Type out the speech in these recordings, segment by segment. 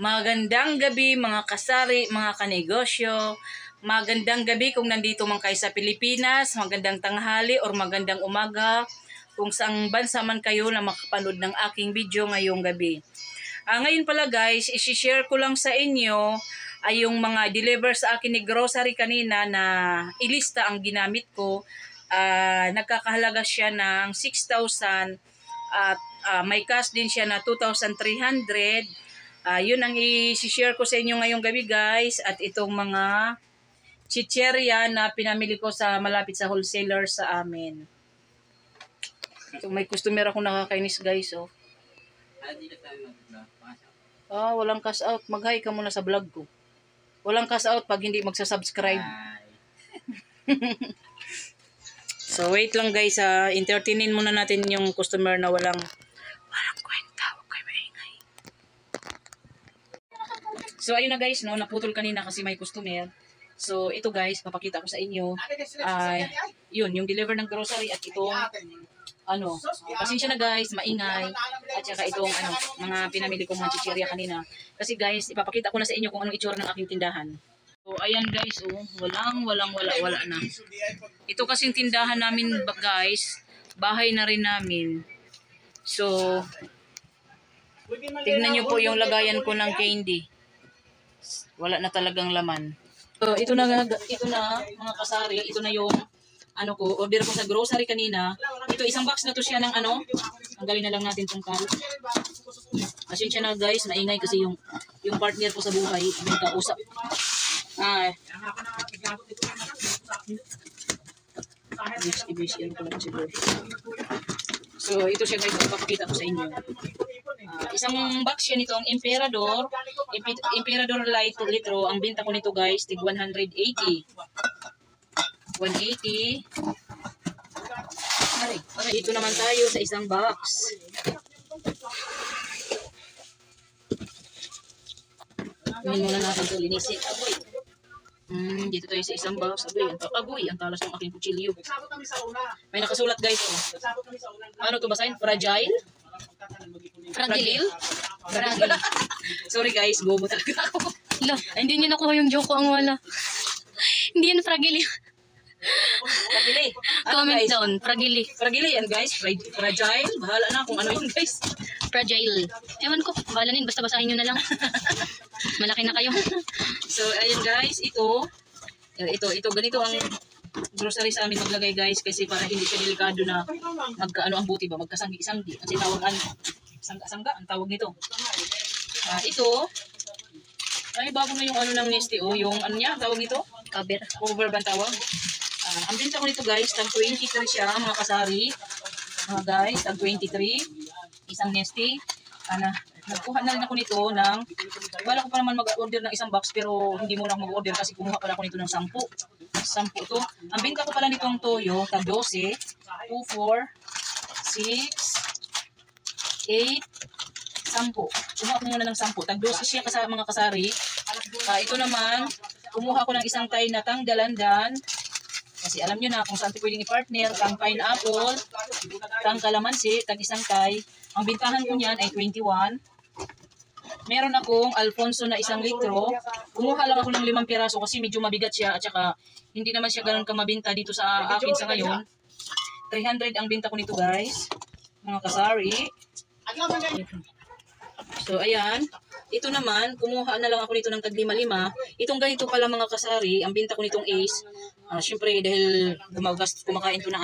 Magandang gabi mga kasari, mga kanegosyo. Magandang gabi kung nandito man kayo sa Pilipinas. Magandang tanghali or magandang umaga kung saang bansa man kayo na makapanood ng aking video ngayong gabi. Ngayon pala guys, isi-share ko lang sa inyo ay yung mga deliver sa akin ni grocery kanina na ilista ang ginamit ko. Nagkakahalaga siya ng 6,000 at may cash din siya na 2,300. Yun ang i-share ko sa inyo ngayong gabi guys. At itong mga chicherya na pinamili ko sa malapit sa wholesaler sa amin. So, may customer akong nakakainis guys. Oh. Walang cash out. Mag-hi ka muna sa vlog ko. Walang cash out pag hindi magsasubscribe. So wait lang guys. Entertainin muna natin yung customer na walang kwenta. Huwag kayo maingay. So ayun na guys, no, naputol kanina kasi may customer. So ito guys, papakita ko sa inyo. Yun, yung deliver ng grocery at itong pasensya na guys, maingay. At saka itong mga pinamili kong mga chichirya kanina. Kasi guys, ipapakita ko na sa inyo kung anong itsura ng aking tindahan. So ayan guys, wala na. Ito kasing tindahan namin guys, bahay na rin namin. So tignan nyo po yung lagayan ko ng candy. Wala na talagang laman. So ito na mga kasari, ito na yung order ko sa grocery kanina. Ito isang box na to siya ng tanggalin na lang natin tong kal. Pasensya na guys, maingay kasi yung partner ko sa buhay, nagkausap. So ito siya guys, ipapakita ko sa inyo. Isang box siya nito, ang Emperador Light litro. Ang benta ko nito guys, tig 180. 180. Aray, ito naman tayo sa isang box. Ngayon muna natin ito linisin. Dito tayo sa isang box. Agoy, ang talas ng aking kutsilyo. May nakasulat guys. Ano ito basahin? Fragile? Fragile? Sorry guys, bobo talaga ako. Hindi niyo nakuha yung joke ko, ang wala. Hindi yan fragile. Fragile. Comment guys? Down, fragile. Fragile yan guys. Fragile. Bahala na kung ano yun guys. Fragile. Ewan ko, bahala na yun. Basta basahin nyo na lang. Malaki na kayo. So, ayun guys. Ito, ganito ang grocery sa amin maglagay guys. Kasi para hindi siya delikado na ang buti ba? Magkasanggi-sanggi. Kasi tawag sangga-sangga ang tawag nito. Ito, ay bago na yung ng Nesty. Yung niya, tawag nito? Cover ba ang tawag? Ang benta ko nito guys, tag 23 siya mga kasari. Mga guys, tag 23. Isang Nesty. Nagkuha na rin ako nito ng, wala ko pa naman mag-order ng isang box pero hindi muna ako mag-order kasi kumuha pala ako nito ng 10. 10 to. Ang benta ko pala nito ang toyo, tag 12, 2, 4, 6, 8, 10. Kumuha ko muna ng 10. Tag 12 siya mga kasari. Ito naman, kumuha ko ng isang tay na tang dalandan. Kasi alam nyo na kung saan ito pwedeng i-partner. Tang pineapple, tang kalamansi, tag isang tay. Ang bintahan ko niyan ay 21. Meron akong Alfonso na 1 litro. Kumuha lang ako ng 5 piraso kasi medyo mabigat siya. At saka hindi naman siya ganun kamabinta dito sa akin sa ngayon. 300 ang binta ko nito guys. Mga kasari. So ayan. Ito naman, kumuha na lang ako nito ng tag 5-5. Itong ganito pala mga kasari, ang binta ko nitong Ace. Siyempre dahil kumakain to na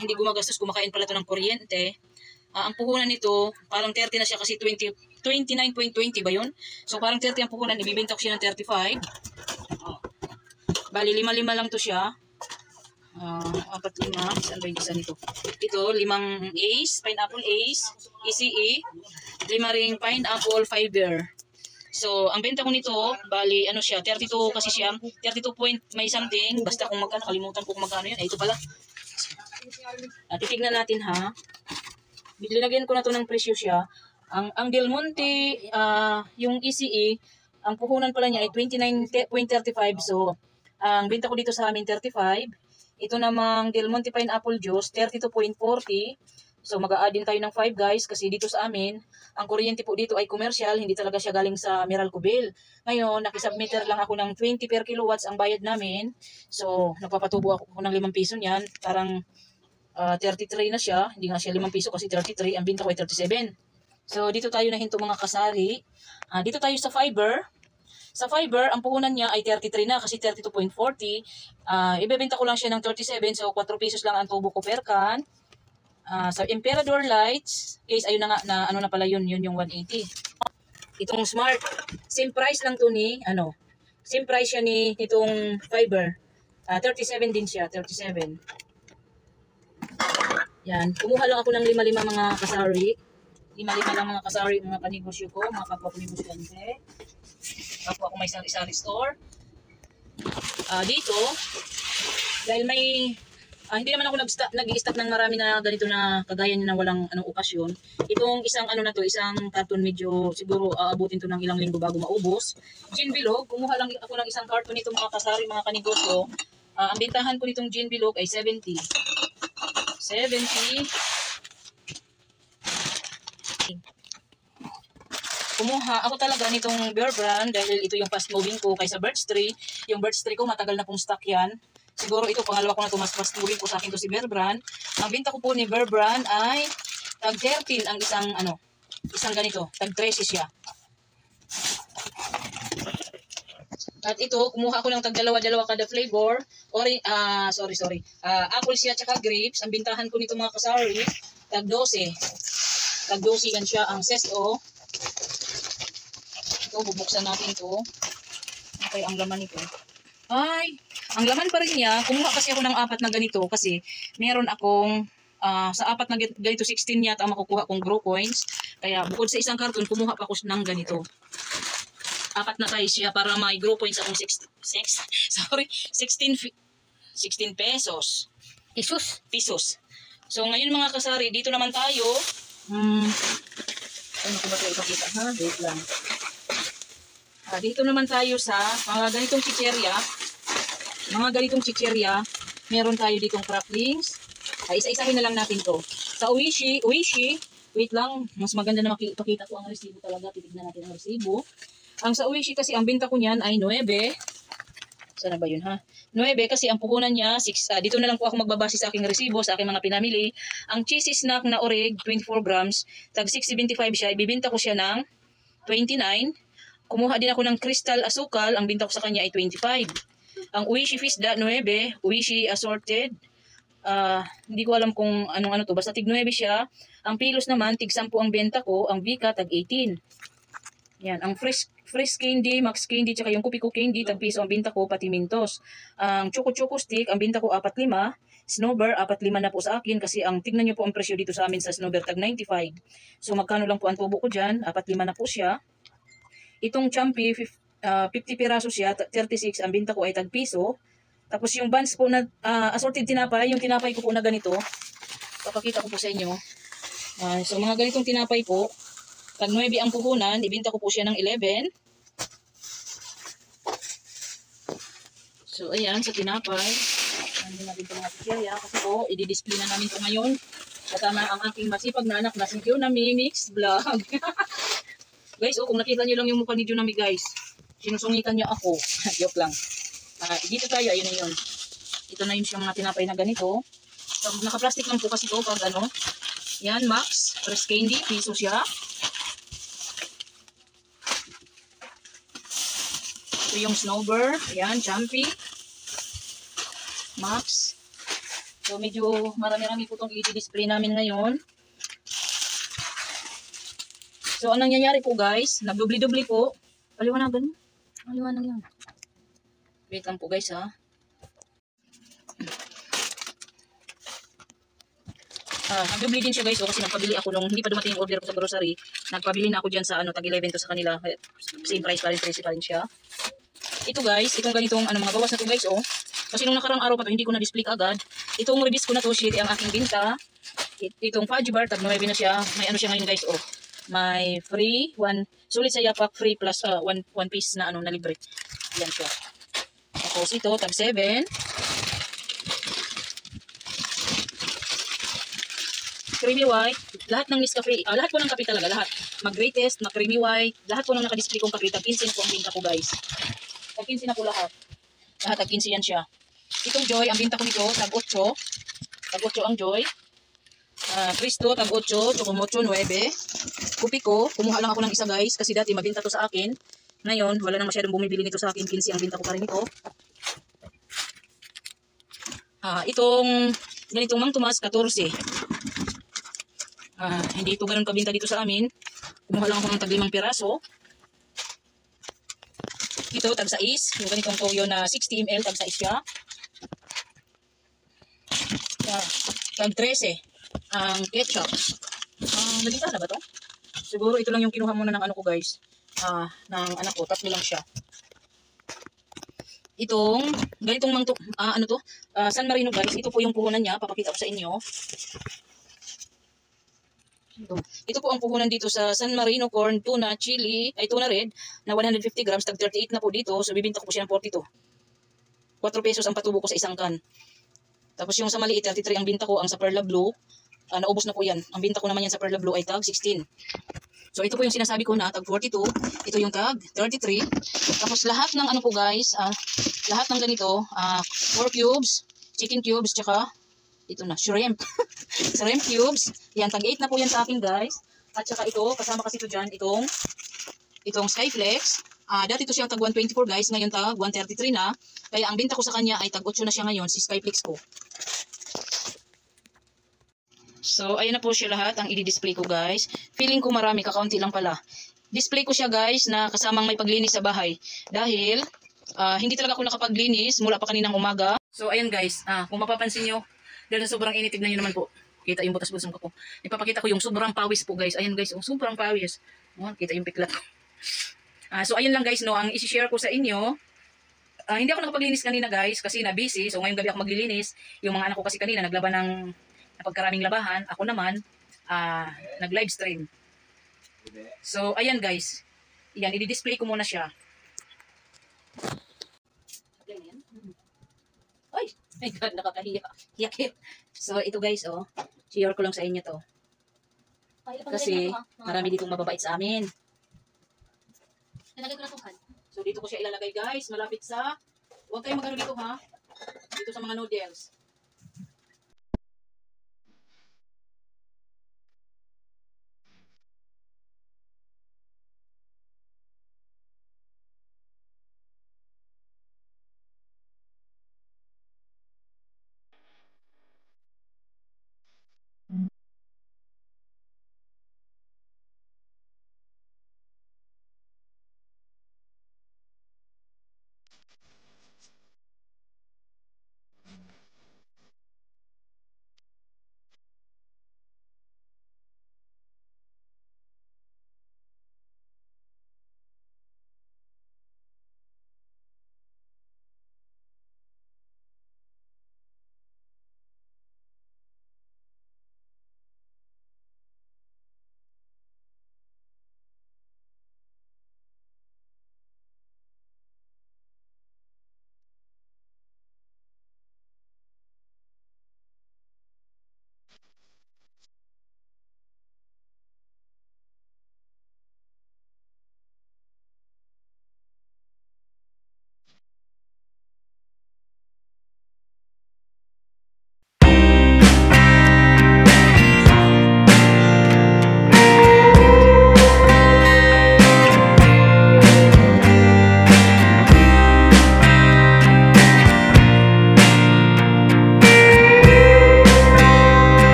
hindi gumagastos, kumakain pala to ng kuryente. Ang puhunan nito, parang 30 na siya kasi 29.20 ba yun? So parang 30 ang puhunan, ibibenta ko siya ng 35. Bali 5-5 lang to siya. 4-5, saan ba yung isa nito? Ito, 5 Ace, pineapple Ace, ECE, 5 ring pineapple fiber. So, ang benta ko nito, bali, siya, 32 kasi siya, 32 point may something, basta kung magkano, kalimutan ko kung magkano yun. Ito pala. Titignan natin ha. Linagyan ko na to ng presyo siya. Ang Del Monte, yung ECE, ang puhunan pala niya ay 29.35. So, ang benta ko dito sa amin 35. Ito namang Del Monte Pineapple Juice, 32.40. So mag-a-add din tayo ng 5 guys kasi dito sa amin, ang kuryente po dito ay commercial, hindi talaga siya galing sa Meralco bill. Ngayon, nakisubmitter lang ako ng 20 per kilowatts ang bayad namin. So nagpapatubo ako ng 5 piso niyan. Parang 33 na siya. Hindi nga siya 5 piso kasi 33. Ang binta ko ay 37. So dito tayo nahinto mga kasari. Dito tayo sa fiber. Sa fiber, ang puhunan niya ay 33 na kasi 32.40. Ibebenta ko lang siya ng 37. So 4 pesos lang ang tubo ko per can. Sa Emperador Lights, case ayun na nga na ano na pala yun yung 180. Itong Smart, same price lang to ni same price siya ni itong fiber. 37 din siya, 37. Yan, kumuha lang ako ng 5 mga kasari. 5 lang mga kasari, mga kanegosyo ko, mga kapwa ko negosyante. Kapwa ko may sari-sari store. Dito, dahil may hindi naman ako nag-i-stock ng marami na ganito na kagaya niya na walang okasyon. Itong isang na to, isang carton medyo siguro aabutin to ng ilang linggo bago maubos. Gin Bilog, kumuha lang ako ng isang carton nito mga kasari, mga kanegosyo. Ang bintahan ko nitong Gin Bilog ay 70. 70. Kumuha ako talaga nitong Bear Brand dahil ito yung fast moving ko kaysa Birch Tree. Yung Birch Tree ko matagal na pong stock yan. Siguro ito pangalawa ko na ito mas fast moving ko sa akin to si Bear Brand. Ang binta ko po ni Bear Brand ay tag 13 ang isang ganito. Tag 13 siya. At ito, kumuha ako ng tag dalawa kada flavor. Apple siya tsaka grapes. Ang bintahan ko nito mga kasari, tag 12. Tag 12 yan siya ang sesto. Ito, bubuksan natin ito. Okay, ang laman nito. Ay, ang laman pa rin niya, kumuha kasi ako ng 4 na ganito kasi meron akong sa 4 na ganito 16 yata ang makukuha kong grow coins. Kaya bukod sa isang karton, kumuha pa ako ng ganito. 4 na tayo siya para may grow coins akong 16 pesos. Pesos. So ngayon mga kasari, dito naman tayo. Ano ko ba ito ipakita ha? Wait lang. Dito naman tayo sa mga ganitong chicherya. Meron tayo ditong cracklings. Isa-isahin na lang natin to. Sa Oishi, wait lang, mas maganda na makikita ko ang resibo talaga. Titignan natin ang resibo. Ang sa Oishi kasi ang binta ko niyan ay 9. Sana ba yun ha? 9 kasi ang puhunan niya 6. Dito na lang po ako magbabase sa aking resibo, sa aking mga pinamili. Ang cheesy snack na oreg, 24 grams, tag 6.75 siya. Ibibinta ko siya ng 29. Kumuha din ako ng crystal asukal, ang binta ko sa kanya ay 25. Ang Oishi Fisda, 9. Oishi Assorted. Hindi ko alam kung anong to. Basta tig 9 siya. Ang Pilos naman, tig 10 ang benta ko. Ang Vika, tag 18. Yan. Ang Fresh Candy, Max Candy, tsaka yung Kupiko Candy, tag piso ang binta ko, pati Mintos. Ang Choco Stick, ang binta ko, 4.5. Snowber, 4.5 na po sa akin. Kasi tignan nyo po ang presyo dito sa amin sa Snowber, tag 95. So magkano lang po ang tubo ko dyan? 4.5 na po siya. Itong Champi, 50 piraso siya, 36, ang binta ko ay tag piso. Tapos yung buns po na assorted tinapay, yung tinapay ko po na ganito, papakita ko po sa inyo. So mga ganitong tinapay po, tag 9 ang puhunan, ibinta ko po siya ng 11. So ayan, sa tinapay, nandun natin ito mga chicherya, kasi po, i-display na namin ito ngayon. Kasama ang aking masipag na anak na si Junami Mix Vlog. Guys, kung nakita nyo lang yung mukha ni Junami guys, sinusungitan niya ako. Joke lang. Dito tayo, ayun na yun. Ito na yun siya mga tinapay na ganito. So, naka-plastic lang po kasi ito pag Yan, Max. Fresh Candy. Piso siya. Ito yung Snowbird. Ayan, Champi. Max. So, medyo marami-rami po itong i-display namin ngayon. So, ang nangyayari po guys, nagdubli-dubli po. Paliwanagan. Paliwanag yan. Wait lang po guys ha. Nagdubli din siya guys kasi nagpabili ako nung hindi pa dumating yung order ko sa grocery. Nagpabili na ako dyan sa tag 11 to sa kanila. Same price pa rin, price pa rin siya. Ito guys, itong ganitong mga bawas na to guys Kasi nung nakarang araw pa to, hindi ko na-display agad. Itong release ko na to, shit, ang aking binta. Itong fudge bar, tag 9 na siya. May siya ngayon guys May free, sulit sa yapak, free plus one piece na na libre. Yan siya. Tapos ito, tag 7. creamy white, lahat ng Nescafe, lahat po ng kape talaga, lahat. Mag-greatest, mag-creamy white, lahat po ng nakadisplay kong kape, tag 15 na po ang binta ko guys. Tag 15 na po lahat. Lahat tag 15 yan siya. Itong Joy, ang binta ko nito, tag 8. Tag 8 ang Joy. Cristo, tag 8, Chocomocho, 9. Kupi ko, kumuha lang ako ng isa guys, kasi dati mabinta to sa akin. Ngayon, wala nang masyadong bumibili nito sa akin, 15 ang binta ko pa rin ito. Itong ganitong Mang Tomas, 14. Hindi ito ganun kabinta dito sa amin. Kumuha lang ako ng tag 5 piraso. Ito, tag 6. Yung ganitong toyo na 60 ml, tag 6 siya. Tag 13. Ang ketchup. Nabinta na ba to? Siguro ito lang yung kinuha muna ng ano ko guys. Ng anak ko. Tatlo lang siya. Itong, ganitong San Marino guys. Ito po yung puhunan niya. Papakita ko sa inyo. Ito po ang puhunan dito sa San Marino corn, tuna, chili, ay tuna red na 150 grams, tag 38 na po dito. So bibinta ko po siya ng 42. 4 pesos ang patubo ko sa isang can. Tapos yung sa maliit, 33 ang binta ko. Ang sa Perla Blue, naubos na po yan. Ang binta ko naman yan sa Perla Blue ay tag 16. So ito po yung sinasabi ko na tag 42. Ito yung tag 33. Tapos lahat ng ano po guys, lahat ng ganito, 4 cubes, chicken cubes, tsaka ito na, shrimp. Shrimp cubes. Yan, tag 8 na po yan sa akin guys. At saka ito, kasama kasi ito dyan, itong Skyflex. Dati ito siya tag 124 guys, ngayon tag 133 na. Kaya ang binta ko sa kanya ay tag 8 na siya ngayon, si Skyflex ko. So, ayan na po siya lahat ang i-display ko guys. Feeling ko marami, kakaunti lang pala. Display ko siya guys na kasamang may paglinis sa bahay. Dahil, hindi talaga ako nakapaglinis mula pa kaninang umaga. So, ayan guys, kung mapapansin nyo, dahil sa sobrang init, tignan nyo naman po. Kita yung butas-butas ko po. Ipapakita ko yung sobrang pawis po guys. Ayan guys, sobrang pawis. Kita yung piklat ko. So, ayun lang guys, no, ang isi-share ko sa inyo. Hindi ako nakapaglinis kanina guys kasi na busy. So ngayong gabi ako maglilinis. Yung mga anak ko kasi kanina naglaban ng napagkaraming labahan. Ako naman nag-live stream. So ayan guys. Yan, i-display ko muna siya. Ay, my God, nakakahiya. Hiyakit. So ito guys, share ko lang sa inyo to. Kasi marami ditong mababait sa amin. Nalagay ko na tuhan. So dito ko siya ilalagay guys, malapit sa, huwag kayong magano dito ha, dito sa mga noodles.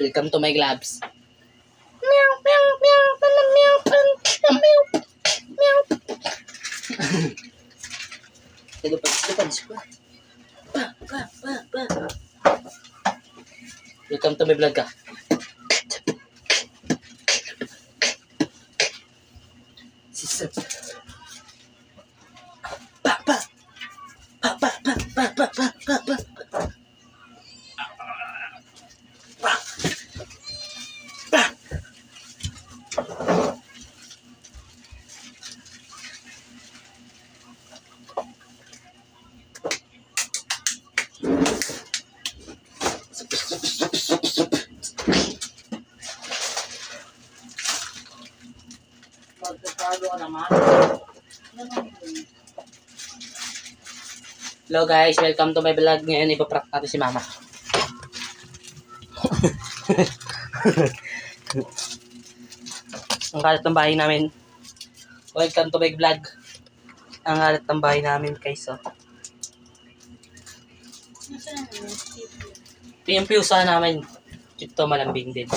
Welcome to my gloves. Welcome to my vlog ka. Sisip. Pa. Magkakalo ka naman. Hello guys, welcome to my vlog. Ngayon ipaprank natin si mama. Ang kalat ng bahay namin. Welcome to my vlog. Ang kalat ng bahay namin guys. Oh. Ito yung piusa namin. Ito malambing din.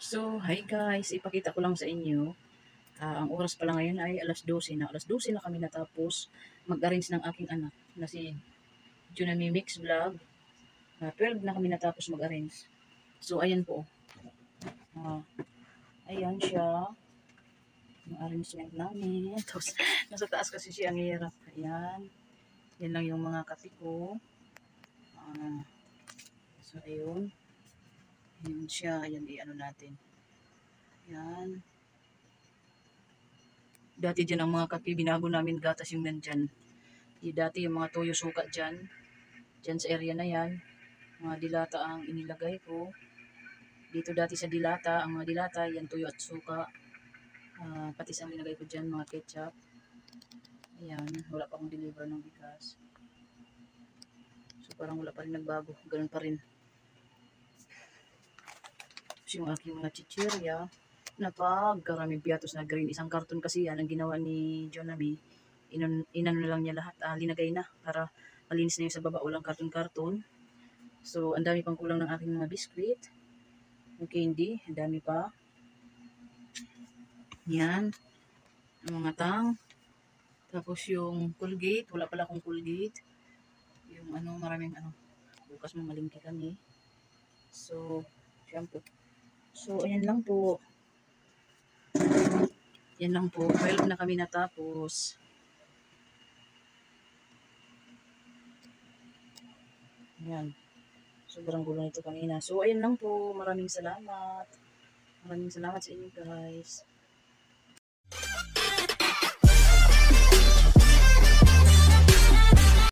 So, hi guys, ipakita ko lang sa inyo. Ang oras pala ngayon ay alas 12 na. Alas 12 na kami natapos mag-arrange ng aking anak na si Junami Mix Vlog. 12 na kami natapos mag-arrange. So, ayan po. Ayan siya. Yung arrangement namin. Tapos, nasa taas kasi siya ang hirap. Ayan. Yan lang yung mga kape ko. So, ayun. Ayan siya. Ayan, i-ano natin. Ayan. Dati dyan ang mga kape, binago namin gatas yung nandyan. Dati yung mga toyo suka dyan. Dyan sa area na yan. Mga dilata ang inilagay ko. Dito dati sa dilata, ang mga dilata, yan toyo at suka. Patis ang nilagay ko dyan, mga ketchup. Ayan, wala pa akong deliver ng bigas. So parang wala pa rin nagbago, ganun pa rin. So yung aking mga chichirya, napagkaraming piatos na green. Isang karton kasi yan ang ginawa ni Jonami. Inano lang niya lahat, linagay na para malinis na yung sa baba, walang karton-karton. So ang dami pang kulang ng aking mga biskuit. Yung candy, ang dami pa. Yan. Ang mga tang. Tapos yung Colgate, wala pala akong Colgate. Yung maraming bukas mamalingki kami. So, shampoo. So, ayan lang po. Yan lang po. 12 na kami natapos. Ayan. Sobrang gulo nito kanina. So, ayan lang po. Maraming salamat. Maraming salamat sa inyo guys.